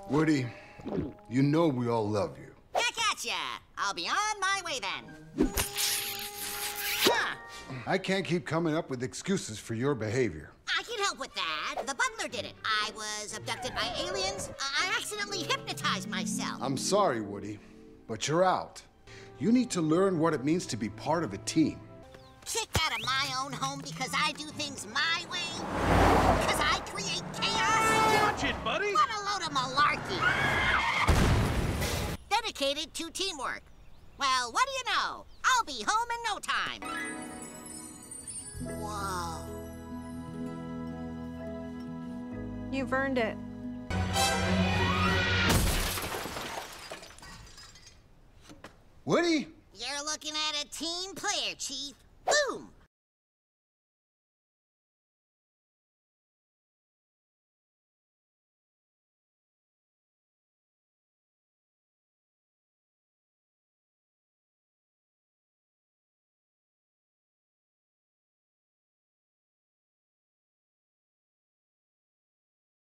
Woody, you know we all love you. Back at ya! I'll be on my way then. Huh. I can't keep coming up with excuses for your behavior. I can help with that. The butler did it. I was abducted by aliens. I accidentally hypnotized myself. I'm sorry, Woody, but you're out. You need to learn what it means to be part of a team. Kicked out of my own home because I do things my way? Because I create chaos? Watch it, buddy! What a load of malarkey! Dedicated to teamwork. Well, what do you know? I'll be home in no time. Whoa. You've earned it. Woody? You're looking at a team player, Chief. Boom!